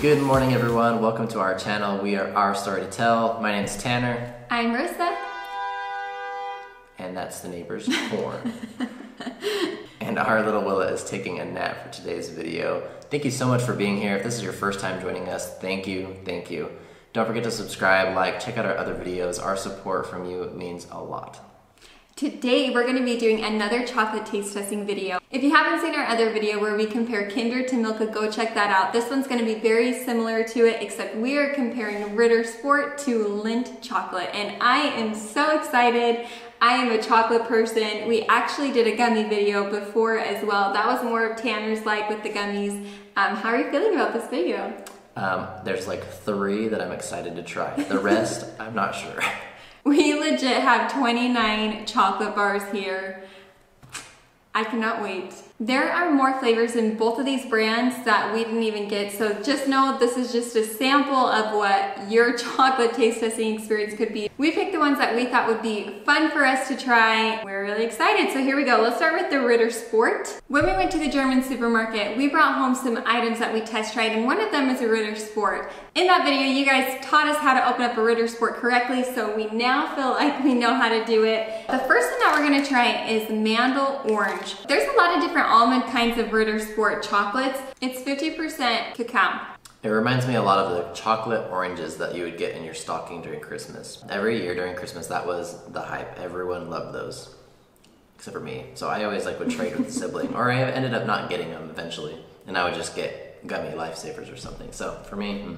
Good morning, everyone. Welcome to our channel. We are Our Story to Tell. My name is Tanner. I'm Rosa. And that's the neighbor's horn. And our little Willa is taking a nap for today's video. Thank you so much for being here. If this is your first time joining us, thank you, thank you. Don't forget to subscribe, like, check out our other videos. Our support from you means a lot. Today we're going to be doing another chocolate taste testing video. If you haven't seen our other video where we compare Kinder to Milka, go check that out. This one's going to be very similar to it, except we are comparing Ritter Sport to Lindt chocolate. And I am so excited. I am a chocolate person. We actually did a gummy video before as well. That was more of Tanner's like with the gummies. How are you feeling about this video? There's like 3 that I'm excited to try. The rest, I'm not sure. We legit have 29 chocolate bars here. I cannot wait. There are more flavors in both of these brands that we didn't even get, so just know this is just a sample of what your chocolate taste testing experience could be. We picked the ones that we thought would be fun for us to try. We're really excited, so here we go. Let's start with the Ritter Sport. When we went to the German supermarket, we brought home some items that we test tried, and one of them is a Ritter Sport. In that video, you guys taught us how to open up a Ritter Sport correctly, so we now feel like we know how to do it. The first one that we're gonna try is Mandel Orange. There's a lot of different almond kinds of Ritter Sport chocolates. It's 50% cacao. It reminds me a lot of the chocolate oranges that you would get in your stocking during Christmas. Every year during Christmas, that was the hype. Everyone loved those, except for me. So I always would trade with a sibling, or I ended up not getting them eventually, and I would just get gummy lifesavers or something. So for me,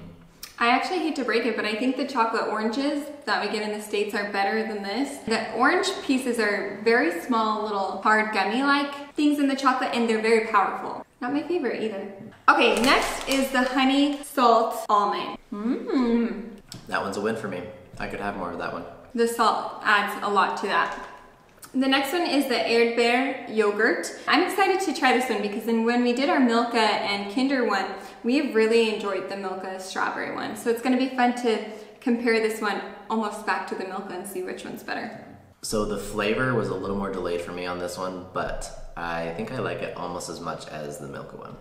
I actually hate to break it, but I think the chocolate oranges that we get in the States are better than this. The orange pieces are very small, little hard gummy-like things in the chocolate, and they're very powerful. Not my favorite either. Okay, next is the honey salt almond. That one's a win for me. I could have more of that one. The salt adds a lot to that. The next one is the Erdbeer yogurt. I'm excited to try this one because when we did our Milka and Kinder one, we really enjoyed the Milka strawberry one. So it's gonna be fun to compare this one almost back to the Milka and see which one's better. So the flavor was a little more delayed for me on this one, but I think I like it almost as much as the Milka one.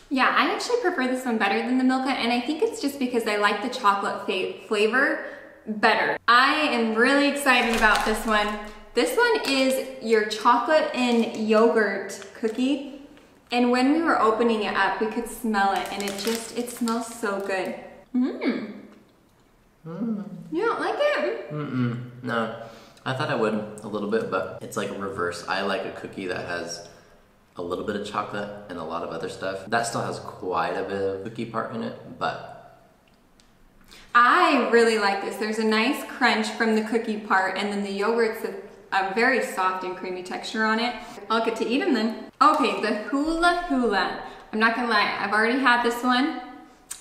Yeah, I actually prefer this one better than the Milka, and I think it's just because I like the chocolate flavor better. I am really excited about this one. This one is your chocolate and yogurt cookie. And when we were opening it up, we could smell it, and it smells so good. You don't like it? No, I thought I would a little bit, but it's like reverse. I like a cookie that has a little bit of chocolate and a lot of other stuff. That still has quite a bit of cookie part in it, but I really like this. There's a nice crunch from the cookie part, and then the yogurt's a very soft and creamy texture on it. I'll get to eat them then. Okay, the Hula Hula. I'm not gonna lie, I've already had this one,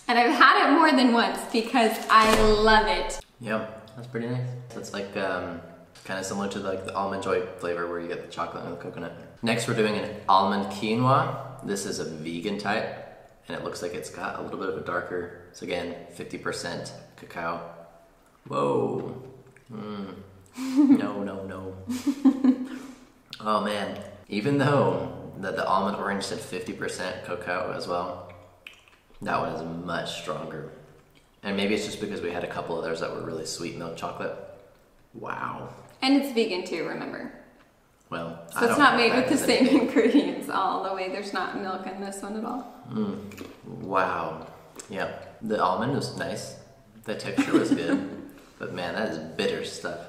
and I've had it more than once because I love it. Yeah, that's pretty nice. It's like kind of similar to like the Almond Joy flavor where you get the chocolate and the coconut. Next, we're doing an Almond Quinoa. This is a vegan type, and it looks like it's got a little bit of a darker, so again, 50% cacao. Whoa. No. Oh man, even though the Almond Orange said 50% cacao as well, that one is much stronger. And maybe it's just because we had a couple of those that were really sweet milk chocolate. Wow. And it's vegan too, remember? Well, so it's not made with the same ingredients all the way. There's not milk in this one at all. Wow. Yeah, the almond was nice. The texture was good. But man, that is bitter stuff.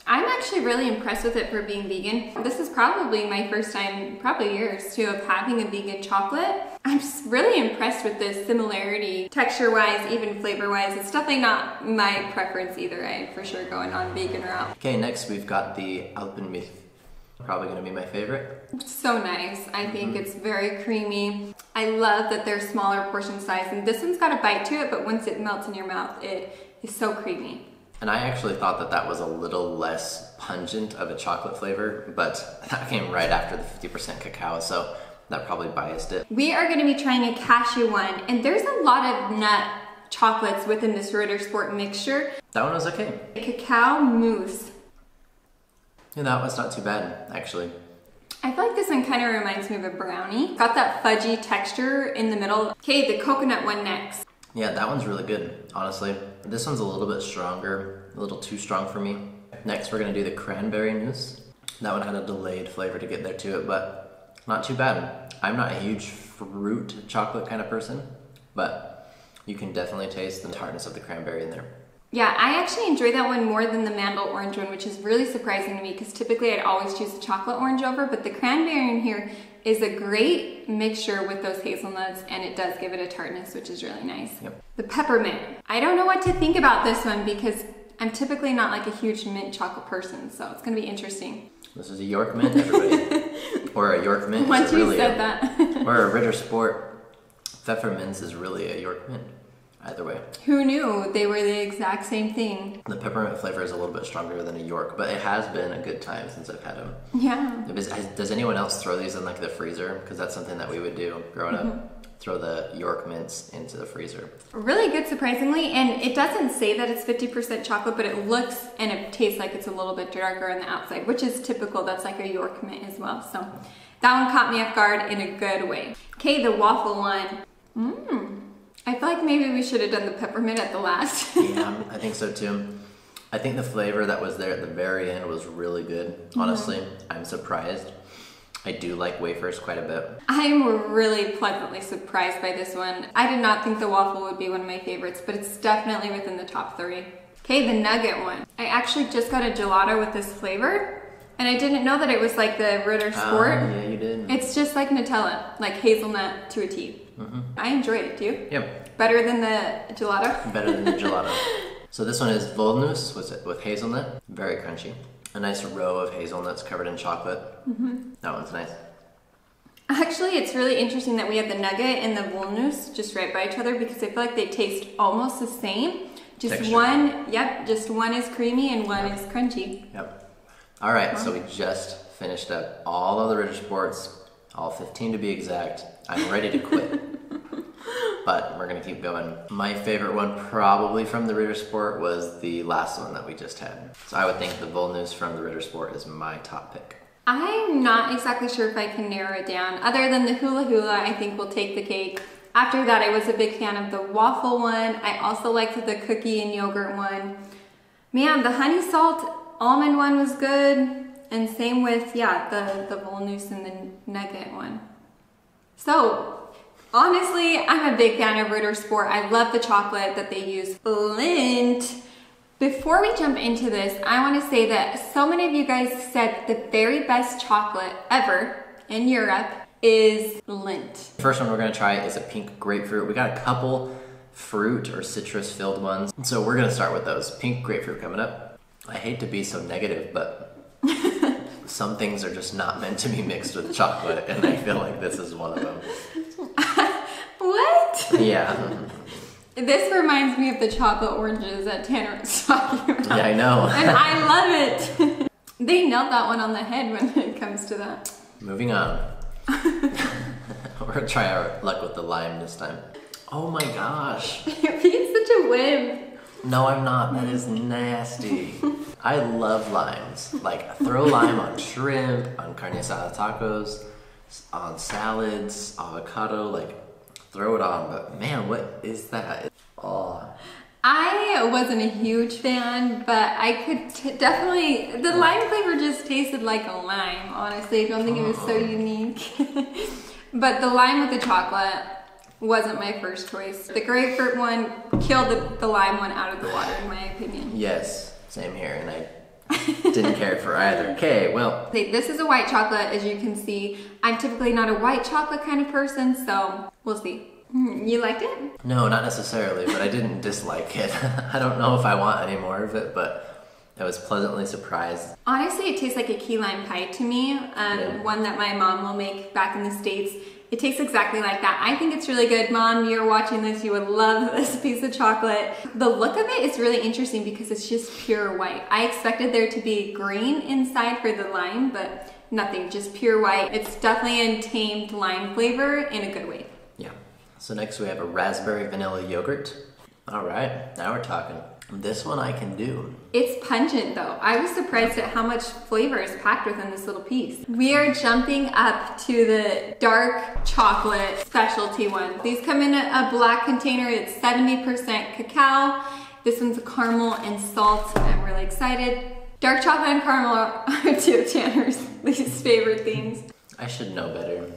I'm actually really impressed with it for being vegan. This is probably my first time, probably yours too, of having a vegan chocolate. I'm just really impressed with the similarity, texture-wise, even flavor-wise. It's definitely not my preference either. I'm for sure going on vegan route. Okay, next we've got the Alpine Myth. Probably gonna be my favorite. It's so nice. I think it's very creamy. I love that they're smaller portion size, and this one's got a bite to it, but once it melts in your mouth, it is so creamy. And I actually thought that was a little less pungent of a chocolate flavor, but that came right after the 50% cacao, so that probably biased it. We are gonna be trying a cashew one, and there's a lot of nut chocolates within this Ritter Sport mixture. That one was okay. Cacao mousse. Yeah, that was not too bad, actually. I feel like this one kind of reminds me of a brownie. Got that fudgy texture in the middle. Okay, the coconut one next. Yeah, that one's really good, honestly. This one's a little bit stronger, a little too strong for me. Next, we're gonna do the Cranberry Noose. That one had a delayed flavor to get there to it, but not too bad. I'm not a huge fruit chocolate kind of person, but you can definitely taste the tartness of the cranberry in there. Yeah, I actually enjoy that one more than the Mandel Orange one, which is really surprising to me because typically I'd always choose the chocolate orange over, but the cranberry in here is a great mixture with those hazelnuts, and it does give it a tartness, which is really nice. Yep. The Peppermint. I don't know what to think about this one because I'm typically not like a huge mint chocolate person, so it's gonna be interesting. This is a York mint, everybody. Or a York mint. Once you really said that. Or a Ritter Sport. Peppermint is really a York mint. Either way. Who knew they were the exact same thing? The peppermint flavor is a little bit stronger than a York, but it has been a good time since I've had them. Yeah. Does anyone else throw these in like the freezer? Because that's something that we would do growing up. Throw the York mints into the freezer. Really good, surprisingly, and it doesn't say that it's 50% chocolate, but it looks and it tastes like it's a little bit darker on the outside, which is typical. That's like a York mint as well. So that one caught me off guard in a good way. Okay, the waffle one. I feel like maybe we should have done the peppermint at the last. Yeah, I think so too. I think the flavor that was there at the very end was really good. Honestly, I'm surprised. I do like wafers quite a bit. I'm really pleasantly surprised by this one. I did not think the waffle would be one of my favorites, but it's definitely within the top 3. Okay, the nugget one. I actually just got a gelato with this flavor, and I didn't know that it was like the Ritter Sport. Yeah, you did. It's just like Nutella, like hazelnut to a T. I enjoyed it, do you? Yep. Better than the gelato? Better than the gelato. So this one is Volnus with hazelnut. Very crunchy. A nice row of hazelnuts covered in chocolate. That one's nice. Actually, it's really interesting that we have the nugget and the Volnus just right by each other because I feel like they taste almost the same. Just texture. Just one is creamy and one is crunchy. Yep. All right, so we just finished up all of the Rittersports, all 15 to be exact. I'm ready to quit. But we're gonna keep going. My favorite one probably from the Rittersport was the last one that we just had. So I would think the Volnus from the Rittersport is my top pick. I'm not exactly sure if I can narrow it down. Other than the Hula Hula, I think will take the cake. After that, I was a big fan of the waffle one. I also liked the cookie and yogurt one. Man, the honey salt almond one was good. And same with, yeah, the Volnus and the nugget one. So, honestly, I'm a big fan of Ritter Sport. I love the chocolate that they use. Lindt. Before we jump into this, I want to say that so many of you guys said the very best chocolate ever in Europe is Lindt. The first one we're going to try is a pink grapefruit. We got a couple fruit or citrus filled ones. So we're going to start with those. Pink grapefruit coming up. I hate to be so negative, but some things are just not meant to be mixed with chocolate, and I feel like this is one of them. What? Yeah. This reminds me of the chocolate oranges that Tanner was talking about. Yeah, I know. And I love it. They nailed that one on the head when it comes to that. Moving on. We're gonna try our luck with the lime this time. Oh my gosh. You're being such a wimp. No, I'm not. That is nasty. I love limes. Like, throw lime on shrimp, on carne asada tacos, on salads, avocado, like, throw it on. But man, what is that? Oh. I wasn't a huge fan, but I could definitely, the lime flavor just tasted like a lime, honestly. I don't think it was so unique. But the lime with the chocolate wasn't my first choice. The grapefruit one killed the lime one out of the water, in my opinion. Yes, same here, and I didn't care for either. Okay, well. This is a white chocolate, as you can see. I'm typically not a white chocolate kind of person, so we'll see. You liked it? No, not necessarily, but I didn't dislike it. I don't know if I want any more of it, but I was pleasantly surprised. Honestly, it tastes like a key lime pie to me. One that my mom will make back in the States. It tastes exactly like that. I think it's really good. Mom, you're watching this, you would love this piece of chocolate. The look of it is really interesting because it's just pure white. I expected there to be green inside for the lime, but nothing, just pure white. It's definitely a tamed lime flavor in a good way. Yeah. So next we have a raspberry vanilla yogurt. All right, now we're talking. This one I can do. It's pungent though. I was surprised at how much flavor is packed within this little piece. We are jumping up to the dark chocolate specialty one. These come in a black container. It's 70% cacao. This one's a caramel and salt. I'm really excited. Dark chocolate and caramel are two of Tanner's least favorite things. I should know better.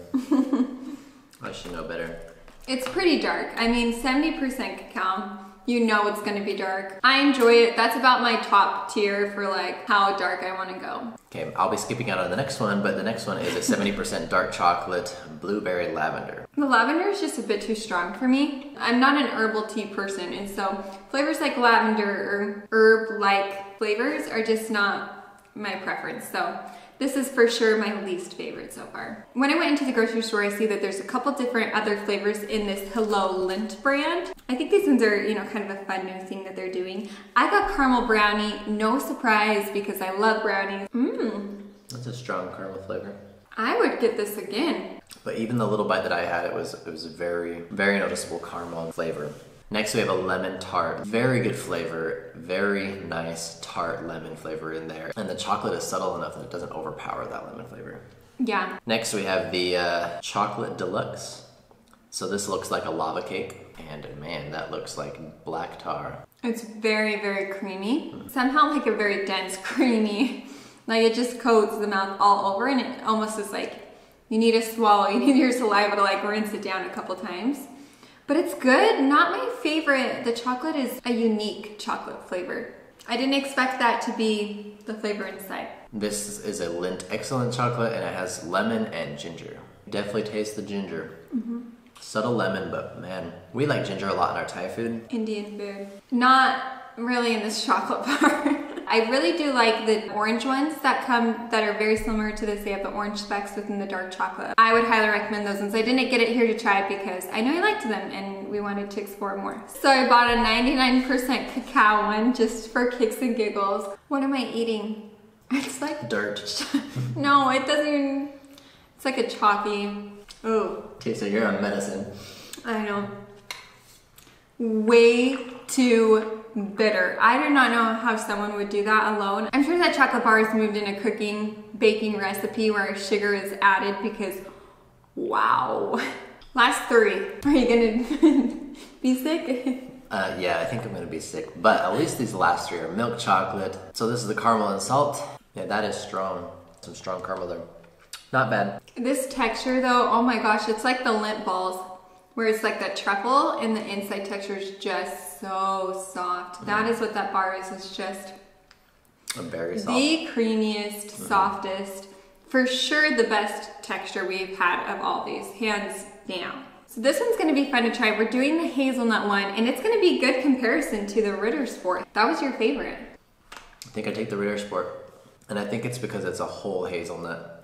I should know better. It's pretty dark. I mean, 70% cacao. You know it's gonna be dark. I enjoy it. That's about my top tier for like how dark I wanna go. Okay, I'll be skipping out on the next one, but the next one is a 70% dark chocolate blueberry lavender. The lavender is just a bit too strong for me. I'm not an herbal tea person, and so flavors like lavender or herb-like flavors are just not my preference. So this is for sure my least favorite so far. When I went into the grocery store, I see that there's a couple different other flavors in this Hello Lindt brand. I think these ones are, you know, kind of a fun new thing that they're doing. I got caramel brownie, no surprise because I love brownies. That's a strong caramel flavor. I would get this again. But even the little bite that I had, it was very, very noticeable caramel flavor. Next we have a lemon tart. Very good flavor, very nice tart lemon flavor in there. And the chocolate is subtle enough that it doesn't overpower that lemon flavor. Yeah. Next we have the chocolate deluxe. So this looks like a lava cake. And man, that looks like black tar. It's very, very creamy. Somehow like a very dense creamy. Like it just coats the mouth all over and it almost is like you need to swallow, you need your saliva to like rinse it down a couple times. But it's good, not my favorite. The chocolate is a unique chocolate flavor. I didn't expect that to be the flavor inside. This is a Lindt excellent chocolate and it has lemon and ginger. Definitely taste the ginger. Subtle lemon, but man, we like ginger a lot in our Thai food. Indian food. Not really in this chocolate bar. I really do like the orange ones that are very similar to this. They have the orange specks within the dark chocolate. I would highly recommend those ones. I didn't get it here to try because I know I liked them and we wanted to explore more. So I bought a 99% cacao one just for kicks and giggles. What am I eating? It's like dirt. No, it doesn't even, it's like a chalky. Ooh. Okay, so you're on medicine. I know. Way too bitter. I do not know how someone would do that alone. I'm sure that chocolate bar has moved in a baking recipe where sugar is added because, wow. Last three. Are you gonna be sick? Yeah, I think I'm gonna be sick. But at least these last three are milk chocolate. So this is the caramel and salt. Yeah, that is strong. Some strong caramel there. Not bad. This texture though, oh my gosh, it's like the Lindt balls. Where it's like that truffle and the inside texture is just so soft. That is what that bar is. It's just very soft. The creamiest, softest, for sure the best texture we've had of all these, hands down. So this one's gonna be fun to try. We're doing the hazelnut one and it's gonna be good comparison to the Rittersport. That was your favorite. I think I take the Rittersport. And I think it's because it's a whole hazelnut.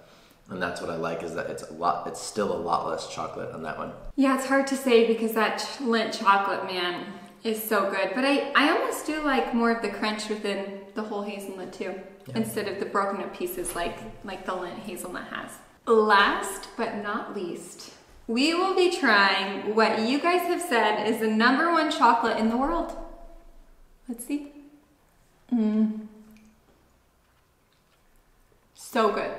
And that's what I like is that it's still a lot less chocolate on that one. Yeah, it's hard to say because that Lindt chocolate, man, is so good. But I almost do like more of the crunch within the whole hazelnut too, instead of the broken up pieces like the Lindt hazelnut has. Last but not least, we will be trying what you guys have said is the #1 chocolate in the world. Let's see. So good.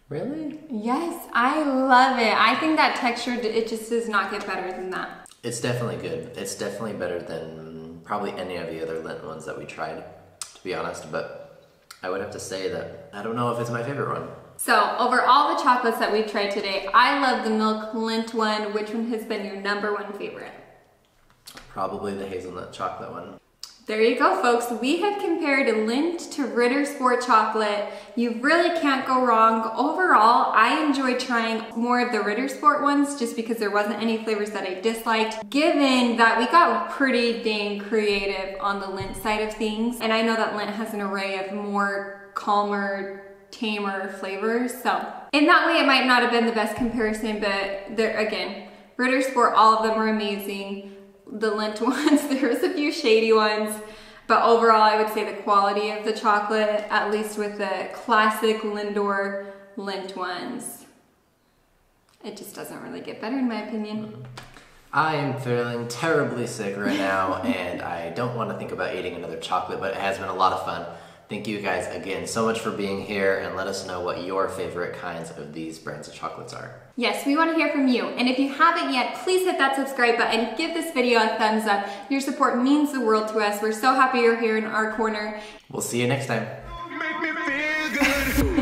Really? Yes, I love it. I think that texture, it just does not get better than that. It's definitely good. It's definitely better than probably any of the other Lindt ones that we tried, to be honest. But I would have to say that I don't know if it's my favorite one. So over all the chocolates that we've tried today, I love the milk Lindt one. Which one has been your #1 favorite? Probably the hazelnut chocolate one. There you go, folks. We have compared Lindt to Ritter Sport chocolate. You really can't go wrong. Overall, I enjoyed trying more of the Ritter Sport ones just because there wasn't any flavors that I disliked, given that we got pretty dang creative on the Lindt side of things. And I know that Lindt has an array of more calmer, tamer flavors. So in that way, it might not have been the best comparison, but there, again, Ritter Sport, all of them are amazing. The Lindt ones, there was a few shady ones, but overall I would say the quality of the chocolate, at least with the classic Lindor Lindt ones, it just doesn't really get better in my opinion. I am feeling terribly sick right now, and I don't want to think about eating another chocolate, but it has been a lot of fun. Thank you guys again so much for being here, and let us know what your favorite kinds of these brands of chocolates are. Yes, we want to hear from you. And if you haven't yet, please hit that subscribe button. Give this video a thumbs up. Your support means the world to us. We're so happy you're here in our corner. We'll see you next time. Make me feel good.